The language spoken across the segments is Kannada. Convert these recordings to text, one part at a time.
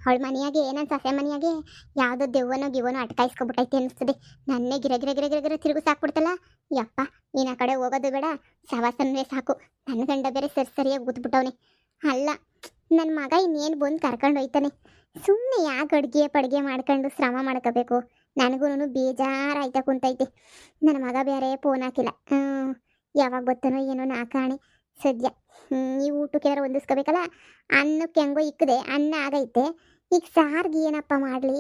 ಅವಳ ಮನೆಯಾಗೆ ನನ್ನ ಸೊಸೆ ಮನೆಯಾಗೆ ಯಾವುದೋ ದೆವ್ವನೋ ಗಿವನೋ ಅಟ್ಕಾಯಿಸ್ಕೊಬಿಟ್ಟೈತೆ ಅನಿಸ್ತದೆ. ನನ್ನೇ ಗಿರ ಗಿರ ಗಿರ ಗಿರ ಗಿರ ತಿರುಗು ಸಾಕ್ಬಿಡ್ತಲ್ಲ. ಯಪ್ಪ ನೀನು ಆ ಕಡೆ ಹೋಗೋದು ಬೇಡ, ಸವಾಸನ್ವೇ ಸಾಕು. ನನ್ನ ಗಂಡ ಬೇರೆ ಸರಿಯಾಗಿ ಕೂತ್ಬಿಟ್ಟವನೆ. ಅಲ್ಲ ನನ್ನ ಮಗ ಇನ್ನೇನು ಬಂದು ಕರ್ಕೊಂಡು ಹೋಯ್ತಾನೆ. ಸುಮ್ಮನೆ ಯಾಕೆ ಅಡುಗೆ ಪಡುಗೆ ಮಾಡ್ಕೊಂಡು ಶ್ರಮ ಮಾಡ್ಕೋಬೇಕು. ನನಗೂ ಬೇಜಾರಾಯ್ತಾ ಕುಂತೈತೆ. ನನ್ನ ಮಗ ಬೇರೆ ಫೋನ್ ಹಾಕಿಲ್ಲ. ಯಾವಾಗ ಬರ್ತಾನೋ ಏನೋ ನಾಕಾಣೆ. ಸದ್ಯ ಈ ಊಟಕ್ಕೆ ಏನಾರು ಹೊಂದಿಸ್ಕೋಬೇಕಲ್ಲ. ಅನ್ನಕ್ಕೆ ಹೆಂಗೋ ಇಕ್ಕದೆ, ಅನ್ನ ಆಗೈತೆ. ಈಗ ಸಾರಿಗೆ ಏನಪ್ಪ ಮಾಡಲಿ?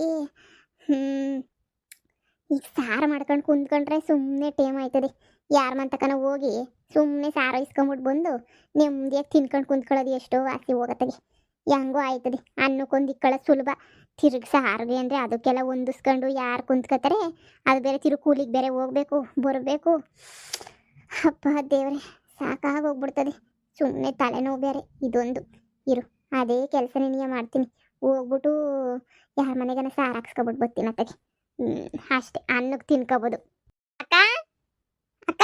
ಈಗ ಸಾರು ಮಾಡ್ಕೊಂಡು ಕುಂತ್ಕೊಂಡ್ರೆ ಸುಮ್ಮನೆ ಟೇಮ್ ಆಯ್ತದೆ. ಯಾರ ಮಂತಕನ ಹೋಗಿ ಸುಮ್ಮನೆ ಸಾರು ಇಸ್ಕೊಂಬಿಟ್ಟು ಬಂದು ನೆಮ್ಮದಿಯಾಗಿ ತಿನ್ಕೊಂಡು ಕುಂತ್ಕೊಳ್ಳೋದು ಎಷ್ಟೋ ಆಸೆ ಹೋಗತ್ತಗೆ. ಹೆಂಗೋ ಆಯ್ತದೆ. ಅನ್ನಕ್ಕೊಂದು ಇಕ್ಕೊಳ್ಳೋದು ಸುಲಭ. ತಿರುಗಿ ಸಾರಿಗೆ ಅಂದರೆ ಅದಕ್ಕೆಲ್ಲ ಹೊಂದಿಸ್ಕೊಂಡು ಯಾರು ಕುಂತ್ಕೋತಾರೆ? ಅದು ಬೇರೆ ತಿರುಗಿ ಕೂಲಿಗೆ ಬೇರೆ ಹೋಗಬೇಕು ಬರಬೇಕು. ಅಪ್ಪ ದೇವ್ರೆ, ಸಾಕಾಗೋಗ್ಬಿಡ್ತದೆ. ಸುಮ್ಮನೆ ತಲೆನೋವು ಬೇರೆ ಇದೊಂದು. ಇರು, ಅದೇ ಕೆಲಸನೇ ನೀ ಮಾಡ್ತೀನಿ. ಹೋಗ್ಬಿಟ್ಟು ಯಾರ ಮನೆಗನ ಸಾರು ಹಾಕ್ಸ್ಕೊಬಿಟ್ಟು ಬರ್ತೀನಿ ಅತ್ತಗೆ. ಅಷ್ಟೇ, ಅನ್ನಕ್ಕೆ ತಿನ್ಕೋಬೋದು. ಅಕ್ಕ ಅಕ್ಕ,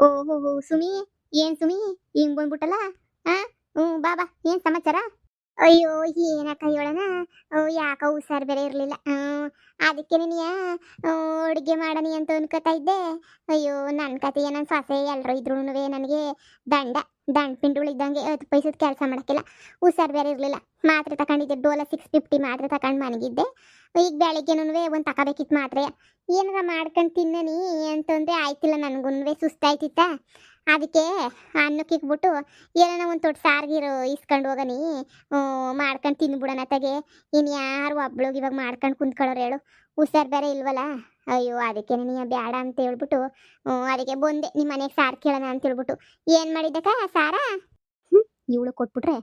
ಓಹೋ ಸುಮಿ, ಏನು ಸುಮಿ ಹಿಂಗೆ ಬಂದ್ಬಿಟ್ಟಲ್ಲ? ಬಾಬಾ, ಏನು ಸಮಾಚಾರ? ಅಯ್ಯೋ ಏನಕ್ಕ ಹೇಳೋಣ, ಯಾಕ ಹುಷಾರು ಬೇರೆ ಇರಲಿಲ್ಲ. ಅದಕ್ಕೆ ನೀ ಅಡುಗೆ ಮಾಡನಿ ಅಂತ ಅನ್ಕೋತಾ ಇದ್ದೆ. ಅಯ್ಯೋ ನನ್ನ ಕತೆ ನನ್ನ ಸೊಸೆ ಎಲ್ಲರೂ ಇದ್ರೂ ನನಗೆ ದಂಡ ಪಿಂಡುಳಿದ್ದಂಗೆ 10 ಪೈಸದ ಕೆಲಸ ಮಾಡೋಕ್ಕಿಲ್ಲ. ಹುಷಾರು ಬೇರೆ ಇರಲಿಲ್ಲ. ಮಾತ್ರೆ ತಗೊಂಡಿದ್ದೆ, ಡೋಲೋ 650 ಮಾತ್ರೆ ತಗೊಂಡು ಮನಗಿದ್ದೆ. ಈಗ ಬೆಳಗ್ಗೆನೂ ಒಂದು ತಗೋಬೇಕಿತ್ತು ಮಾತ್ರೆ. ಏನಾರ ಮಾಡ್ಕೊಂಡು ತಿನ್ನನಿ ಅಂತಂದರೆ ಆಯ್ತಿಲ್ಲ. ನನಗೂ ಸುಸ್ತಾಯ್ತಿತ್ತ. ಅದಕ್ಕೆ ಅನ್ನಕ್ಕೆ ಇಕ್ಬಿಟ್ಟು ಏನಾರ ಒಂದು ತೊಟ್ಟು ಸಾರ್ಗಿರು ಇಸ್ಕೊಂಡು ಹೋಗನಿ, ಮಾಡ್ಕೊಂಡು ತಿನ್ಬಿಡೋಣ ತಗೆ. ಇನ್ನು ಯಾರು ಒಬ್ಳಿಗೆ ಇವಾಗ ಮಾಡ್ಕೊಂಡು ಕುಂತ್ಕೊಳ್ಳೋರು ಹೇಳು? ಹುಷಾರು ಬೇರೆ ಇಲ್ವಲ್ಲ. ಅಯ್ಯೋ ಅದಕ್ಕೆ ನೀ ಬೇಡ ಅಂತ ಹೇಳ್ಬಿಟ್ಟು ಅದಕ್ಕೆ ಬಂದೆ ನಿಮ್ಮ ಮನೆಗೆ ಸಾರು ಕೇಳೋಣ ಅಂತ ಹೇಳ್ಬಿಟ್ಟು. ಏನು ಮಾಡಿದ್ದಕ್ಕ ಸಾರ? ಇವಳು ಕೊಟ್ಬಿಟ್ರೆ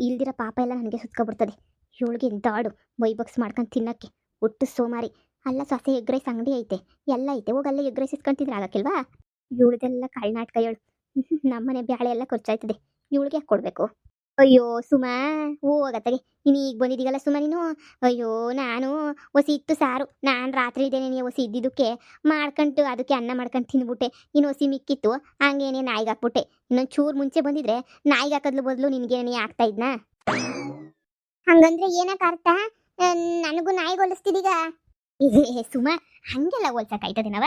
ಇಲ್ದಿರೋ ಪಾಪ ಎಲ್ಲ ನನಗೆ ಸುತ್ಕೊಬಿಡ್ತದೆ. ಇವಳಿಗೆ ದಾಡು ಬೈಬಕ್ಸ್ ಮಾಡ್ಕೊಂಡು ತಿನ್ನೋಕ್ಕೆ ಒಟ್ಟು ಸೋಮಾರಿ. ಅಲ್ಲ ಸೊಸೆ ಎಗ್ ರೈಸ್ ಅಂಗಡಿ ಐತೆ, ಎಲ್ಲ ಐತೆ, ಹೋಗಲ್ಲ ಎಗ್ ರೈಸ್ ಇಸ್ಕೊಂತಿದ್ರೆ ಆಗಕ್ಕಿಲ್ವಾ? ಇವಳದೆಲ್ಲ ಕಳ್ನಾಟಕ ಹೇಳು. ನಮ್ಮನೆ ಬ್ಯಾಳೆ ಎಲ್ಲ ಖರ್ಚಾಯ್ತದೆ, ಇವಳಿಗೆ ಯಾಕೆ ಕೊಡಬೇಕು? ಅಯ್ಯೋ ಸುಮಾ, ಹೋಗತ್ತಗೆ. ನೀನು ಈಗ ಬಂದಿದ್ದೀಗಲ್ಲ ಸುಮಾ ನೀನು. ಅಯ್ಯೋ ನಾನು ಹೊಸಿ ಇತ್ತು ಸಾರು, ನಾನು ರಾತ್ರಿ ಇದ್ದೇನೆ ನೀವು ಹೊಸಿ ಇದ್ದಿದ್ದಕ್ಕೆ ಮಾಡ್ಕೊಂಡು ಅದಕ್ಕೆ ಅನ್ನ ಮಾಡ್ಕೊಂಡು ತಿಂದ್ಬಿಟ್ಟೆ. ಇನ್ನು ಹೊಸಿ ಮಿಕ್ಕಿತ್ತು, ಹಂಗೇನೆ ನಾಯಿಗೆ ಹಾಕ್ಬಿಟ್ಟೆ. ಇನ್ನೊಂದು ಚೂರು ಮುಂಚೆ ಬಂದಿದ್ರೆ ನಾಯಿಗೆ ಹಾಕೋದ್ಲು ಬದಲು ನಿನಗೇನೇ ಆಗ್ತಾ ಇದ್ನಾ? ಹಂಗಂದ್ರೆ ಏನಕ್ಕೆ ಅರ್ಥ? ನನಗೂ ನಾಯಿಗೆ ಹೋಲಿಸ್ತಿದ್ದೀಗ? ಸುಮಾ ಹಂಗೆಲ್ಲ ಹೋಲ್ಸಕ್ಕಾಯ್ತದೇನವ?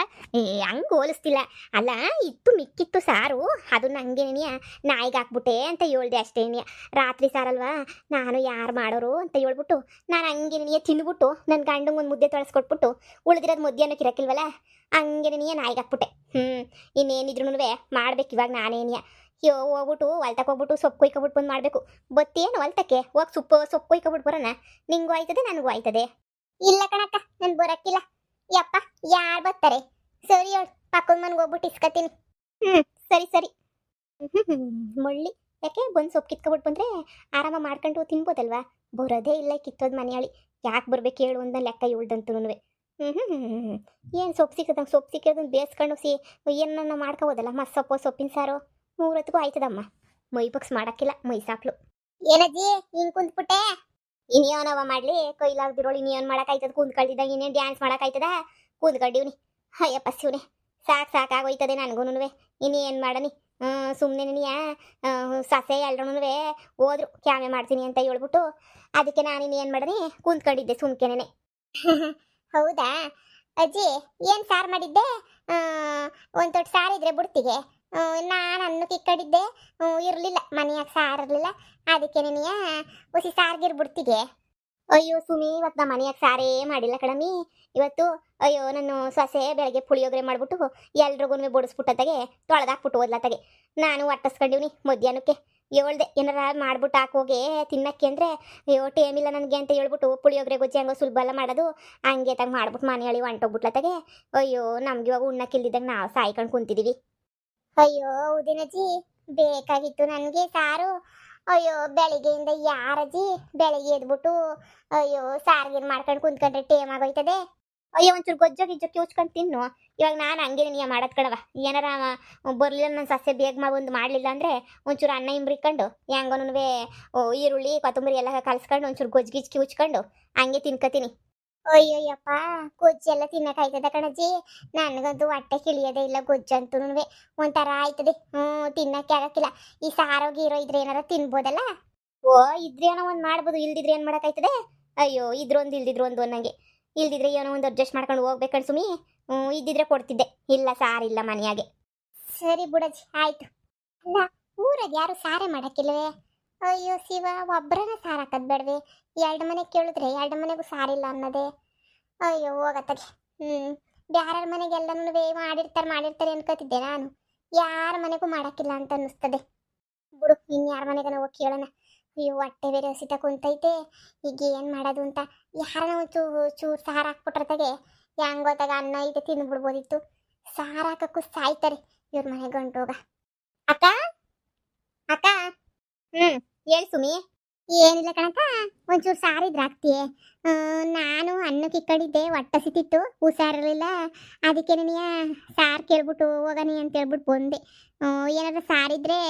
ಹಂಗೆ ಹೋಲಿಸ್ತಿಲ್ಲ. ಅಲ್ಲ ಇತ್ತು ಮಿಕ್ಕಿತ್ತು ಸಾರು, ಅದನ್ನ ಹಂಗೇನಿಯ ನಾಯಿಗೆ ಹಾಕ್ಬಿಟ್ಟೆ ಅಂತ ಹೇಳ್ದೆ ಅಷ್ಟೇನಿಯ. ರಾತ್ರಿ ಸಾರಲ್ವಾ, ನಾನು ಯಾರು ಮಾಡೋರು ಅಂತ ಹೇಳ್ಬಿಟ್ಟು ನಾನು ಹಂಗೇನಿಯ ತಿಂದ್ಬಿಟ್ಟು ನನ್ನ ಗಂಡಂಗೆ ಒಂದು ಮುದ್ದೆ ತೊಳಸ್ಕೊಟ್ಬಿಟ್ಟು ಉಳಿದಿರೋದು ಮುದ್ದೆನೂ ಕಿರಕ್ಕಿಲ್ವಲ್ಲ, ಹಂಗೇನಿಯ ನಾಯಿಗೆ ಹಾಕ್ಬಿಟ್ಟೆ. ಇನ್ನೇನಿದ್ರು ಮಾಡ್ಬೇಕು ಇವಾಗ ನಾನೇನಿಯ. ಹೋಗ್ಬಿಟ್ಟು ಹೊಲ್ತಕ್ಕೆ ಹೋಗ್ಬಿಟ್ಟು ಸೊಪ್ಪು ಕೊಯ್ಕೊಬಿಟ್ಟು ಬಂದು ಮಾಡಬೇಕು. ಬತ್ತೇನು ಹೊಲ್ತಕ್ಕೆ ಹೋಗಿ ಸೊಪ್ಪು ಕೊಯ್ಕೊಬಿಟ್ಟು ಬರೋಣ? ನಿಂಗೂ ಆಯ್ತದೆ ನನಗೂ ಆಯ್ತದೆ. ಇಲ್ಲ ಕಣಕ್ಕ, ನಾನು ಬರೋಕ್ಕಿಲ್ಲ. ಯಪ್ಪ ಯಾರು ಬರ್ತಾರೆ? ಸರಿ ಹೇಳು, ಪಕ್ಕದ ಮನೆಗೆ ಹೋಗ್ಬಿಟ್ಟು ಇಸ್ಕತೀನಿ. ಸರಿ. ಮುಳ್ಳಿ ಯಾಕೆ ಬಂದು ಸೊಪ್ಪು ಕಿತ್ಕೊಬಿಟ್ಟು ಬಂದರೆ ಆರಾಮ ಮಾಡ್ಕೊಂಡು ತಿನ್ಬೋದಲ್ವಾ? ಬರೋದೇ ಇಲ್ಲ ಕಿತ್ತೋದು ಮನೆಯಾಳಿ. ಯಾಕೆ ಬರ್ಬೇಕು ಹೇಳು ಅಂತ ಲೆಕ್ಕ ಇವಳ್ದಂತೂ. ಏನು ಸೊಪ್ಪು ಸಿಕ್ಕೋದನ್ನು ಬೇಯಿಸ್ಕೊಂಡು ಏನನ್ನ ಮಾಡ್ಕೋಬೋದಲ್ಲ. ಸೊಪ್ಪಿನ ಸಾರು 3 ಹೊತ್ತಿಗೂ ಆಯ್ತದಮ್ಮ. ಮೈ ಬಕ್ಸ್ ಮಾಡೋಕ್ಕಿಲ್ಲ, ಮೈ ಸಾಕ್ಲು. ಏನಜ್ಜಿ ಹಿಂಗೆ ಕುಂತ್ಬಿಟ್ಟೆ? ಇನ್ನೇನವ ಮಾಡಲಿ, ಕೈಲಾಗ್ದಿರೋಳು ಇನ್ನೇನು ಮಾಡೋಕ್ಕಾಯ್ತದ? ಕುಂತ್ಕೊಳ್ತಿದ್ದಾಗ ಇನ್ನೇನು ಡ್ಯಾನ್ಸ್ ಮಾಡೋಕ್ಕಾಯ್ತದ? ಕೂತ್ಕೊಂಡಿವ್ನಿ. ಅಯ್ಯಪ್ಪ ಶಿವನೇ, ಸಾಕಾಗೋಯ್ತದೆ ನನಗೂ. ಇನ್ನೇನು ಮಾಡನಿ? ಸುಮ್ಮನೆ ನೀಯ ಸಸೆ ಎಲ್ರೂ ಹೋದ್ರು ಕ್ಯಾಮೆ ಮಾಡ್ತೀನಿ ಅಂತ ಹೇಳ್ಬಿಟ್ಟು ಅದಕ್ಕೆ ನಾನು ಇನ್ನೇನು ಮಾಡನಿ, ಕುಂತ್ಕೊಂಡಿದ್ದೆ ಸುಮ್ಕೆನೆ. ಹೌದಾ ಅಜ್ಜಿ, ಏನು ಸಾರು ಮಾಡಿದ್ದೆ? ಒಂದು ತೊಟ್ಟು ಸಾರು ಇದ್ರೆ ಬುಡ್ತಿಗೆ. ನಾನು ಅನ್ನಕ್ಕೆ ಇಕ್ಕಡಿದ್ದೆ, ಇರಲಿಲ್ಲ ಮನೆಯಾಗ ಸಾರು ಇರಲಿಲ್ಲ. ಅದಕ್ಕೆ ನೀನಿಯ ಹುಸಿ ಸಾರ್ಗಿರ್ ಬಿಡ್ತಿಗೆ. ಅಯ್ಯೋ ಸುಮಿ, ಇವತ್ತು ನಮ್ಮ ಮನೆಯಾಗ ಸಾರೇ ಮಾಡಿಲ್ಲ ಕಣಮಿ ಇವತ್ತು. ಅಯ್ಯೋ ನನ್ನ ಸೊಸೆ ಬೆಳಗ್ಗೆ ಪುಳಿಯೋಗರೆ ಮಾಡಿಬಿಟ್ಟು ಎಲ್ರಿಗೂ ಬಡಿಸ್ಬಿಟ್ಟತ್ತಾಗೆ ತೊಳೆದಾಕ್ಬಿಟ್ಟು ಹೋದ್ಲತ್ತಾಗೆ. ನಾನು ಒಟ್ಟಿಸ್ಕೊಂಡಿವ್ನಿ ಮಧ್ಯಾಹ್ನಕ್ಕೆ. ಹೇಳ್ದೆ ಏನಾರ ಮಾಡ್ಬಿಟ್ಟು ಹಾಕೋಗೆ ತಿನ್ನಕ್ಕೆ ಅಂದರೆ, ಅಯ್ಯೋ ಟೇಮ್ ಇಲ್ಲ ನನಗೆ ಅಂತ ಹೇಳ್ಬಿಟ್ಟು ಪುಳಿಯೋಗರೆ ಗೊಜ್ಜಿ ಹಂಗೋ ಸುಲಭ ಎಲ್ಲ ಮಾಡೋದು, ಹಂಗೆ ತಾಗ ಮಾಡ್ಬಿಟ್ಟು ಮನೆ ಹೇಳಿ ಹೊಂಟೋಗ್ಬಿಟ್ಲತ್ತಾಗೆ. ಅಯ್ಯೋ ನಮ್ಗೆ ಇವಾಗ ಉಣ್ಣಕ್ಕಿಲ್ದಿದ್ದಾಗ ನಾವು ಸಾಯ್ಕೊಂಡು ಕುಂತಿದ್ದೀವಿ. ಅಯ್ಯೋ ಹೌದಿನಜ್ಜಿ, ಬೇಕಾಗಿತ್ತು ನನಗೆ ಸಾರು. ಅಯ್ಯೋ ಬೆಳಿಗ್ಗೆಯಿಂದ ಯಾರಜ್ಜಿ ಬೆಳಗ್ಗೆ ಎದ್ಬಿಟ್ಟು ಅಯ್ಯೋ ಸಾರ್ಗೀರು ಮಾಡ್ಕೊಂಡು ಕುಂತ್ಕೊಂಡ್ರೆ ಟೇಮ್ ಆಗೋಯ್ತದೆ. ಅಯ್ಯೋ ಒಂಚೂರು ಗೊಜ್ಜೋ ಗಿಜ್ಜೋ ಕಿವುಚ್ಕೊಂಡು ತಿನ್ನು. ಇವಾಗ ನಾನು ಹಂಗೆ ನೀನು ಮಾಡೋದು ಕಣವ. ಏನಾರ ಬರಲಿಲ್ಲ ನನ್ನ ಸಸ್ಯ ಬೇಗ ಒಂದು ಮಾಡಲಿಲ್ಲ ಅಂದರೆ ಒಂಚೂರು ಅನ್ನ ಇಂಬ್ರಿಕೊಂಡು ಹೆಂಗೋನು ಈರುಳ್ಳಿ ಕೊತ್ತಂಬರಿ ಎಲ್ಲ ಕಲ್ಸ್ಕೊಂಡು ಒಂಚೂರು ಗೊಜ್ಜು ಕಿವುಚ್ಕೊಂಡು ಹಂಗೆ ತಿನ್ಕೋತೀನಿ. ಅಯ್ಯೋಯ್ಯಪ್ಪ, ಗೊಜ್ಜೆಲ್ಲ ತಿನ್ನಕ್ಕಾಯ್ತದ ಕಣಜ್ಜಿ? ನನಗಂತೂ ಹೊಟ್ಟೆ ಕಿಳಿಯೋದೇ ಇಲ್ಲ. ಗೊಜ್ಜಂತೂ ಒಂಥರ ಆಯ್ತದೆ. ತಿನ್ನಕ್ಕೆ ಆಗಕ್ಕಿಲ್ಲ. ಈ ಸಾರೋ ಗೀರೋ ಇದ್ರೆ ಏನಾರ ತಿನ್ಬೋದಲ್ಲ? ಓ ಇದ್ರೇನೋ ಒಂದು ಮಾಡ್ಬೋದು, ಇಲ್ದಿದ್ರೆ ಏನು ಮಾಡೋಕ್ಕಾಯ್ತದೆ? ಅಯ್ಯೋ ಇದ್ರೊಂದು ಇಲ್ದಿದ್ರು ಒಂದು ಅನ್ನಂಗೆ. ಇಲ್ದಿದ್ರೆ ಏನೋ ಒಂದು ಅಡ್ಜಸ್ಟ್ ಮಾಡ್ಕೊಂಡು ಹೋಗ್ಬೇಕಣ್ ಸುಮಿ. ಇದ್ದಿದ್ರೆ ಕೊಡ್ತಿದ್ದೆ. ಇಲ್ಲ ಸಾರಿಲ್ಲ ಮನೆಯಾಗೆ. ಸರಿ ಬುಡಜ್ಜಿ ಆಯ್ತು. ಅಲ್ಲ, ಊರಾಗ ಯಾರು ಸಾರೆ ಮಾಡಕ್ಕಿಲ್ವೇ? ಅಯ್ಯೋ ಶಿವ, ಒಬ್ಬರನ್ನ ಸಾರು ಹಾಕದ್ ಬೇಡವೆ? ಎರಡು ಮನೆ ಕೇಳಿದ್ರೆ ಎರಡು ಮನೆಗೂ ಸಾರಿಲ್ಲ ಅನ್ನೋದೇ. ಅಯ್ಯೋ ಹೋಗತ್ತಾಗೆ. ಬ್ಯಾರ ಮನೆಗೆಲ್ಲನೂ ಮಾಡಿರ್ತಾರೆ ಅನ್ಕೋತಿದ್ದೆ ನಾನು. ಯಾರ ಮನೆಗೂ ಮಾಡಕ್ಕಿಲ್ಲ ಅಂತ ಅನ್ನಿಸ್ತದೆ ಬಿಡು. ಇನ್ಯಾರ ಮನೆಗನ ಹೋಗಿ ಕೇಳೋಣ. ಅಯ್ಯೋ ಹೊಟ್ಟೆ ಬೇರೆ ಹಸಿತ ಕುಂತೈತೆ. ಈಗ ಏನು ಮಾಡೋದು ಅಂತ. ಯಾರನ್ನ ಚೂರು ಸಾರು ಹಾಕ್ಬಿಟ್ರತಾಗೆ ಹೆಂಗೋತಾಗ ಅನ್ನ ಐತೆ ತಿಂದ್ಬಿಡ್ಬೋದಿತ್ತು. ಸಾರು ಹಾಕಕ್ಕೂ ಸಾಯ್ತಾರೆ ಇವ್ರ ಮನೆ ಗಂಟೋಗ. ಅಕ್ಕ ಅಕ್ಕ. ಹೇಳಿ ಸುಮಿ. ಏನಿಲ್ಲ ಕಣಕ್ಕ, ಒಂಚೂರು ಸಾರಿದ್ರೆ ಹಾಕ್ತೀಯ? ನಾನು ಅನ್ನಕ್ಕೆ ಇಕ್ಕಡಿದ್ದೆ, ಹೊಟ್ಟೆ ಸಿತಿತ್ತು, ಹುಷಾರಿರಲಿಲ್ಲ. ಅದಕ್ಕೆ ನೀನು ಸಾರು ಕೇಳ್ಬಿಟ್ಟು ಹೋಗನಿ ಅಂತ ಹೇಳ್ಬಿಟ್ಟು ಬಂದೆ. ಏನಾದ್ರು ಸಾರಿದ್ರೆ.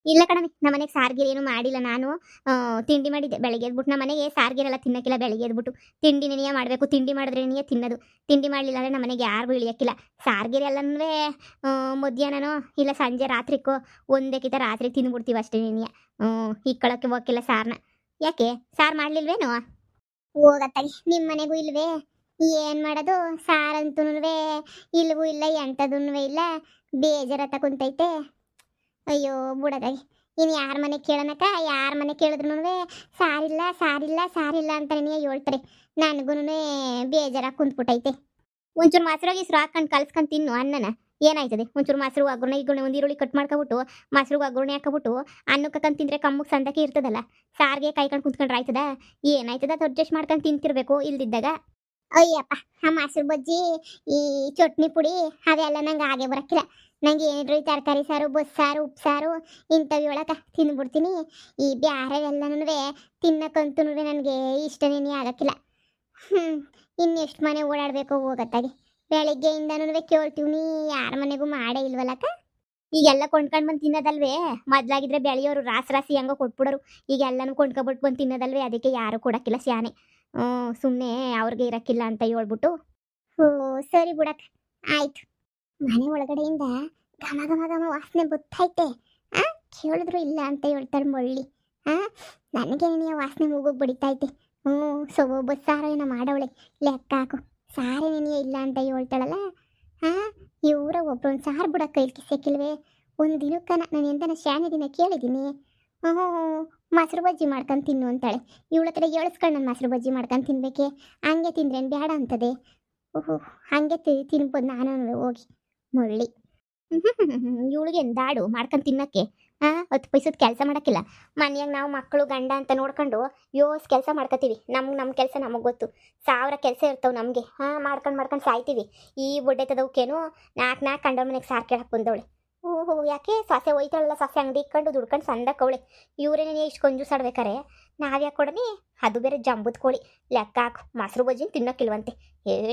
ಇಲ್ಲ ಕಣಮಿ, ನಮ್ಮ ಮನೆಗೆ ಸಾರ್ಗಿರಿ ಏನು ಮಾಡಿಲ್ಲ ನಾನು. ತಿಂಡಿ ಮಾಡಿದ್ದೆ ಬೆಳಗ್ಗೆ ಎದ್ಬಿಟ್ಟು. ನಮ್ಮ ಮನೆಗೆ ಸಾರ್ಗಿರೆಲ್ಲ ತಿನ್ನಕ್ಕಿಲ್ಲ. ಬೆಳಗ್ಗೆ ಎದ್ಬಿಟ್ಟು ತಿಂಡಿ ನೆನೆಯ ಮಾಡಬೇಕು. ತಿಂಡಿ ಮಾಡಿದ್ರೆ ನೆನೆಯ ತಿನ್ನೋದು. ತಿಂಡಿ ಮಾಡಲಿಲ್ಲ ಅಂದರೆ ನಮ್ಮ ಮನೆಗೆ ಯಾರಿಗೂ ಇಳಿಯಕ್ಕಿಲ್ಲ. ಸಾರ್ಗಿರಿ ಎಲ್ಲನೂ ಮಧ್ಯಾಹ್ನನೋ ಇಲ್ಲ ಸಂಜೆ ರಾತ್ರಿಕೋ ಒಂದೇಕಿತ ರಾತ್ರಿ ತಿಂದ್ಬಿಡ್ತೀವಿ ಅಷ್ಟೇ ನೆನೆಯ. ಇಕ್ಕಳಕ್ಕೆ ಹೋಗಿಲ್ಲ ಸಾರನ್ನ. ಯಾಕೆ ಸಾರು ಮಾಡಲಿಲ್ವೇನೋ? ಹೋಗತ್ತಾಗಿ, ನಿಮ್ಮ ಮನೆಗೂ ಇಲ್ವೇ? ಏನು ಮಾಡೋದು? ಸಾರಂತೂ ಇಲ್ವೂ ಇಲ್ಲ, ಎಂಥದೂ ಇಲ್ಲ. ಬೇಜಾರತ್ತ ಕುಂತೈತೆ. ಅಯ್ಯೋ ಬುಡದಾಗಿ. ಇನ್ನು ಯಾರ ಮನೆ ಕೇಳೋಣಕ್ಕ? ಯಾರ ಮನೆ ಕೇಳಿದ್ರು ಸಾರಿಲ್ಲ ಸಾರಿಲ್ಲ ಸಾರಿಲ್ಲ ಅಂತಾನೆ ಹೇಳ್ತಾರೆ. ನನಗೂ ಬೇಜಾರಾಗಿ ಕುಂತ್ಬಿಟ್ಟೈತೆ. ಒಂಚೂರು ಮೊಸರು ಗೀಸರು ಹಾಕೊಂಡು ಕಲ್ಸ್ಕೊಂಡು ತಿನ್ನು ಅನ್ನನ. ಏನಾಯ್ತದೆ? ಒಂಚೂರು ಮೊಸರು ಒಗ್ಗರಣೆ ಈಗಣೆ ಒಂದು ಈರುಳ್ಳಿ ಕಟ್ ಮಾಡ್ಕೊಬಿಟ್ಟು ಮೊಸರು ಒಗ್ಗರಣೆ ಹಾಕೊಬಿಟ್ಟು ಅನ್ನಕ್ಕೆ ಹಾಕೊಂಡು ತಿಂದರೆ ಕಮ್ಮಕ್ಕೆ ಸಂದಕ್ಕೆ ಇರ್ತದಲ್ಲ. ಸಾರಿಗೆ ಕಾಯ್ಕೊಂಡು ಕುಂತ್ಕೊಂಡ್ರೆ ಆಯ್ತದ? ಏನಾಯ್ತದ? ಅದು ಅಡ್ಜಸ್ಟ್ ಮಾಡ್ಕೊಂಡು ತಿಂತಿರ್ಬೇಕು ಇಲ್ದಿದ್ದಾಗ. ಅಯ್ಯಪ್ಪ, ಆ ಮೊಸರು ಬಜ್ಜಿ, ಈ ಚಟ್ನಿ ಪುಡಿ ಅವೆಲ್ಲ ನಂಗೆ ಹಾಗೆ ಬರೋಕ್ಕಿಲ್ಲ. ನಂಗೆ ಏನ್ರಿ ತರಕಾರಿ ಸಾರು, ಬಸ್ಸಾರು, ಉಪ್ಸಾರು ಇಂಥವು ಒಳಗೆ ತಿಂದ್ಬಿಡ್ತೀನಿ. ಈ ಬ್ಯಾರೆವೆಲ್ಲನೂ ತಿನ್ನಕ್ಕಂತೂ ನನಗೆ ಇಷ್ಟನೇನೇ ಆಗಕ್ಕಿಲ್ಲ. ಇನ್ನೆಷ್ಟು ಮನೆ ಓಡಾಡಬೇಕು ಹೋಗತ್ತಾಗೆ. ಬೆಳಿಗ್ಗೆಯಿಂದನೂ ಕೇಳ್ತೀವಿ, ಯಾರ ಮನೆಗೂ ಮಾಡೇ ಇಲ್ವಲ್ಲಕ್ಕ. ಈಗೆಲ್ಲ ಕೊಂಡ್ಕೊಂಡು ಬಂದು ತಿನ್ನೋದಲ್ವೇ? ಮೊದಲಾಗಿದ್ರೆ ಬೆಳೆಯೋರು ರಾಸಿ ಹಂಗ ಕೊಟ್ಬಿಡೋರು. ಈಗ ಎಲ್ಲನೂ ಕೊಂಡ್ಕೊಬಿಟ್ಟು ಬಂದು ತಿನ್ನೋದಲ್ವೇ? ಅದಕ್ಕೆ ಯಾರು ಕೊಡೋಕ್ಕಿಲ್ಲ ಸ್ಯಾನೆ. ಸುಮ್ಮನೆ ಅವ್ರಿಗೆ ಇರೋಕ್ಕಿಲ್ಲ ಅಂತ ಹೇಳ್ಬಿಟ್ಟು. ಓ ಸರಿ ಬಿಡಕ್ಕ, ಆಯ್ತು. ಮನೆ ಒಳಗಡೆಯಿಂದ ಘಮ ಘಮ ಘಮ ವಾಸನೆ ಬತ್ತೈತೆ. ಕೇಳಿದ್ರು ಇಲ್ಲ ಅಂತ ಹೇಳ್ತಾಳೆ ಮಳ್ಳಿ. ನನಗೆ ನೀನು ವಾಸನೆ ಮೂಗೋಗಿ ಬಡಿತೈತೆ. ಬಸ್ಸಾರ ಏನೋ ಮಾಡವಳೆ. ಲೆಕ್ಕ ಹಾಕು. ಸಾರೇ ನೀನು ಇಲ್ಲ ಅಂತ ಹೇಳ್ತಾಳಲ್ಲ. ಇವರ ಒಬ್ಬರೊಂದು ಸಾರು ಬಿಡೋಕೆ ಕೈಲಿ ಕಿಸಕ್ಕಿಲ್ವೇ? ಒಂದು ದಿನಕ್ಕೆ ನಾನು ಎಂದನ ಶಾನೆ ದಿನ ಕೇಳಿದ್ದೀನಿ. ಮೊಸರು ಬಜ್ಜಿ ಮಾಡ್ಕೊಂಡು ತಿನ್ನು ಅಂತಾಳೆ. ಇವಳ ಹತ್ರ ಏಳಿಸ್ಕೊಂಡು ನಾನು ಮೊಸರು ಬಜ್ಜಿ ಮಾಡ್ಕೊಂಡು ತಿನ್ಬೇಕೆ? ಹಂಗೆ ತಿಂದ್ರೇನು ಬೇಡ ಅಂತದೆ. ಹಂಗೆ ತಿನ್ಬೋದು ನಾನು ಹೋಗಿ ಮುಳ್ಳಿ. ಇವಳಿಗೆ ದಾಡು ಮಾಡ್ಕೊಂಡು ತಿನ್ನಕ್ಕೆ. 10 ಪೈಸದ ಕೆಲಸ ಮಾಡೋಕ್ಕಿಲ್ಲ. ಮನೆಯಾಗ ನಾವು ಮಕ್ಕಳು ಗಂಡ ಅಂತ ನೋಡ್ಕೊಂಡು ಕೆಲಸ ಮಾಡ್ಕೋತೀವಿ. ನಮ್ಮ ಕೆಲಸ ನಮಗೆ ಗೊತ್ತು. 1000 ಕೆಲಸ ಇರ್ತಾವೆ ನಮಗೆ. ಮಾಡ್ಕೊಂಡು ಸಾಯ್ತೀವಿ. ಈ ಬೊಡ್ಡೆತದವಕ್ಕೇನು 4 ಕಂಡವ್ರ ಮನೆಗೆ ಸಾರು ಕೇಳಕ್ಕೆ ಬಂದವಳೆ. ಯಾಕೆ ಸೊಸೆ ಹೋಯ್ತಾಳಲ್ಲ, ಸೊಸೆ ಅಂಗಡಿ ಇಕ್ಕೊಂಡು ದುಡ್ಕೊಂಡು ಸಂದಕ್ಕವಳೆ. ಇವರೇನೇ ಇಷ್ಟು ಕಂಜೂಸ್ ಆಡ್ಬೇಕಾರೆ ನಾವ್ಯಾಕೆ ಕೊಡನಿ? ಅದು ಬೇರೆ ಜಂಬುದ ಕೋಳಿ. ಲೆಕ್ಕ ಹಾಕು. ಮೊಸರು ಬಜ್ಜಿನ ತಿನ್ನೋಕ್ಕಿಲ್ವಂತೆ.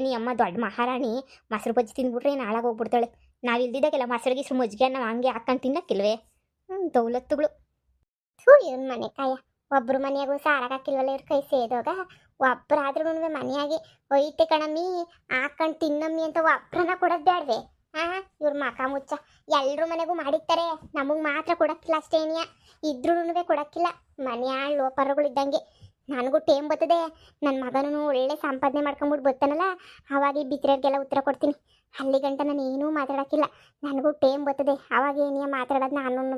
ನೀ ಅಮ್ಮ ದೊಡ್ಡ ಮಹಾರಾಣಿ, ಮೊಸರು ಬಜ್ಜಿ ತಿಂದ್ಬಿಟ್ರೆ ನಾಳಾಗಿ ಹೋಗ್ಬಿಡ್ತಾಳೆ. ನಾವು ಇಲ್ದಿದ್ದಾಗೆಲ್ಲ ಮೊಸರು ಗೀಸರು ಮಜ್ಜಿಗೆ ನಾವು ಹಂಗೆ ಹಾಕೊಂಡು ತಿನ್ನೋಕ್ಕಿಲ್ವೇ? ದೌಲತ್ತುಗಳು. ಇವ್ನ ಮನೆ ಕಾಯ. ಒಬ್ಬರು ಮನೆಯಾಗೂ ಸಾರಾಗ ಹಾಕಿಲ್ವಲ್ಲ ಇವ್ರ ಕೈ ಸೇದೋಗ. ಒಬ್ಬರಾದ್ರೂ ಮನೆಯಾಗಿ ಒಯ್ತೆ ಕಣಮ್ಮಿ ಹಾಕೊಂಡು ತಿನ್ನಮ್ಮಿ ಅಂತ ಒಬ್ಬರನ್ನ ಕೊಡೋದು ಬೇಡವೆ? ಇವ್ರ ಮಕ ಮುಚ್ಚ. ಎಲ್ರ ಮನೆಗೂ ಮಾಡಿರ್ತಾರೆ, ನಮಗೆ ಮಾತ್ರ ಕೊಡಕ್ಕಿಲ್ಲ ಅಷ್ಟೇನಿಯ. ಇದ್ರೂ ಕೊಡಕ್ಕಿಲ್ಲ. ಮನೆಯ ಲೋಪರಗಳಿದ್ದಂಗೆ. ನನಗೂ ಟೇಮ್ ಬರ್ತದೆ. ನನ್ನ ಮಗನೂ ಒಳ್ಳೆ ಸಂಪಾದನೆ ಮಾಡ್ಕೊಂಬಿಟ್ಟು ಬರ್ತಾನಲ್ಲ, ಅವಾಗ ಈ ಬಿತ್ತಿರೋರಿಗೆಲ್ಲ ಉತ್ತರ ಕೊಡ್ತೀನಿ. ಅಲ್ಲಿ ಗಂಟ ನಾನು ಏನೂ ಮಾತಾಡೋಕ್ಕಿಲ್ಲ. ನನಗೂ ಟೇಮ್ ಬರ್ತದೆ. ಅವಾಗ ಏನಿಯ ಮಾತಾಡೋದು ನಾನು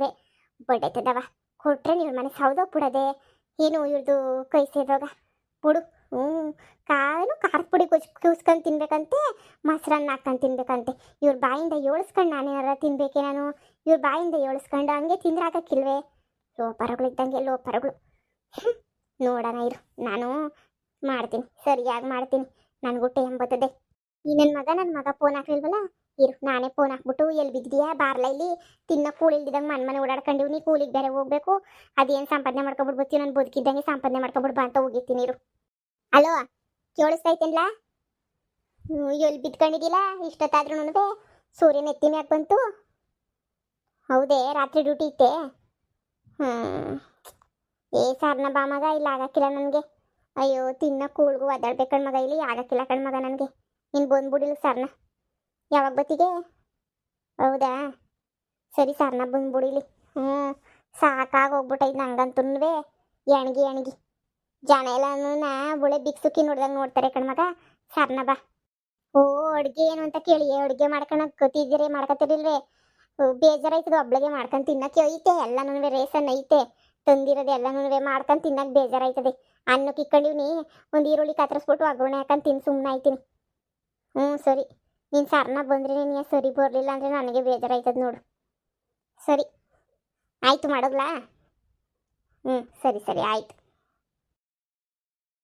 ಬಡ್ಡೈತದವ. ಕೊಟ್ರೆ ಇವ್ರ ಮನೆ ಸೌದೋಗ್ಬಿಡೋದೆ. ಏನು ಇವ್ರದ್ದು ಕೈ ಸೇದೋಗ ಬಿಡು. ಖಾರದ ಪುಡಿ ಕೂಸ್ಕೊಂಡು ತಿನ್ಬೇಕಂತೆ, ಮೊಸರನ್ನ ಹಾಕೊಂಡು ತಿನ್ಬೇಕಂತೆ. ಇವ್ರ ಬಾಯಿಂದ ಏಳಿಸ್ಕೊಂಡು ನಾನೇನಾರ ತಿನ್ಬೇಕೆ ನಾನು? ಇವ್ರ ಬಾಯಿಂದ ಏಳಿಸ್ಕೊಂಡು ಹಂಗೆ ತಿಂದ್ರೆ ಹಾಕಕ್ಕಿಲ್ವೇ? ಲೋಪರಗಳಿದ್ದಂಗೆ ಲೋಪರಗಳು. ನೋಡೋಣ ಇರು, ನಾನು ಮಾಡ್ತೀನಿ, ಸರಿಯಾಗಿ ಮಾಡ್ತೀನಿ. ನನಗೂ ಟೈಮ್ ಬರ್ತದೆ. ಈ ನನ್ನ ಮಗ ಫೋನ್ ಹಾಕ್ಲಿಲ್ವಲ್ಲ, ಇರು ನಾನೇ ಫೋನ್ ಹಾಕ್ಬಿಟ್ಟು ಎಲ್ಲಿ ಬಿದ್ದಿದೆಯಾ ಬಾರ್ಲ, ಇಲ್ಲಿ ತಿನ್ನೋ ಕೂಲಿ ಇಲ್ದಿದಂಗೆ ಮನೆ ಓಡಾಡ್ಕೊಂಡಿವ್. ನೀ ಕೂಲಿಗೆ ಬೇರೆ ಹೋಗ್ಬೇಕು. ಅದೇನು ಸಂಪಾದನೆ ಮಾಡ್ಕೊಬಿಟ್ಟು ಬರ್ತೀವಿ. ನಾನು ಬದುಕಿದ್ದಂಗೆ ಸಂಪಾದನೆ ಮಾಡ್ಕೊಬಿಟ್ಟು ಬಾ ಅಂತ ಹೋಗಿರ್ತೀನಿ ಇರು. ಅಲೋ, ಕೇಳಿಸ್ತೈತೇನ್ಲ? ಎಲ್ಲಿ ಬಿದ್ಕೊಂಡಿದ್ದಿಲ್ಲ ಇಷ್ಟೊತ್ತಾದ್ರೂ? ಸೂರ್ಯನ ಎತ್ತಿ ಮ್ಯಾಕೆ ಬಂತು. ಹೌದೇ, ರಾತ್ರಿ ಡ್ಯೂಟಿ ಇತ್ತೆ? ಸಾರ್ನ ಬಾ ಮಗ, ಇಲ್ಲಿ ಆಗಕ್ಕಿಲ್ಲ ನನಗೆ. ಅಯ್ಯೋ ತಿನ್ನ ಕೂಳ್ಗೂ ಒದ್ದಾಡ್ಬೇಕಣ್ಣ ಮಗ, ಇಲ್ಲಿ ಆಗಕ್ಕಿಲ್ಲ ಕಣ್ಮಗ ನನಗೆ. ನೀನು ಬಂದ್ಬಿಡಿಲ್ಲ ಸರ್ನ. ಯಾವಾಗ ಬತ್ತಿಗೆ? ಹೌದಾ, ಸರಿ ಸರ್ನ ಬಂದ್ಬಿಡಿಲಿ. ಸಾಕಾಗಿ ಹೋಗ್ಬಿಟ್ಟೈದು ನಂಗಂತೂ. ಎಣ್ಗಿ ಜನ ಎಲ್ಲಾನು ಬುಳೆ ಬಿಕ್ಸುಕ್ಕಿ ನೋಡ್ದಂಗೆ ನೋಡ್ತಾರೆ ಕಣ್ಮಗ. ಸರ್ನ ಬಾ. ಓ ಅಡ್ಗೆ ಏನು ಅಂತ ಕೇಳಿ ಅಡ್ಗೆ ಮಾಡ್ಕೊಳಕ್ ಗೊತ್ತಿದ್ದೀರಿ ಮಾಡ್ಕೊತಿರಿಲ್ವೇ? ಬೇಜಾರಾಯ್ತದ ಒಬ್ಳಿಗೆ ಮಾಡ್ಕೊಂಡು ತಿನ್ನಕ್ಕೆ ಐತೆ ಎಲ್ಲನೂ ರೇಸನ್ ಐತೆ ತಂದಿರೋದು ಎಲ್ಲನೂ ಮಾಡ್ಕೊಂಡು ತಿನ್ನಕ್ಕೆ ಬೇಜಾರಾಯ್ತದೆ. ಅನ್ನಕ್ಕೆ ಇಕ್ಕೊಂಡಿವ್ನಿ ಒಂದು ಈರುಳ್ಳಿ ಕತ್ತರಿಸ್ಬಿಟ್ಟು ಒಗ್ಗರಣೆ ಹಾಕೊಂಡು ತಿನ್ನು ಸುಮ್ಮನೆ ಆಯ್ತೀನಿ. ಹ್ಞೂ ಸರಿ, ನೀನು ಸರ್ನ ಬಂದ್ರೆ ನೀನು ಸರಿ ಬರಲಿಲ್ಲ ಅಂದರೆ ನನಗೆ ಬೇಜಾರಾಯ್ತದೆ ನೋಡು. ಸರಿ ಆಯಿತು ಮಾಡೋಗ್ಲಾ? ಹ್ಞೂ ಸರಿ ಸರಿ ಆಯಿತು.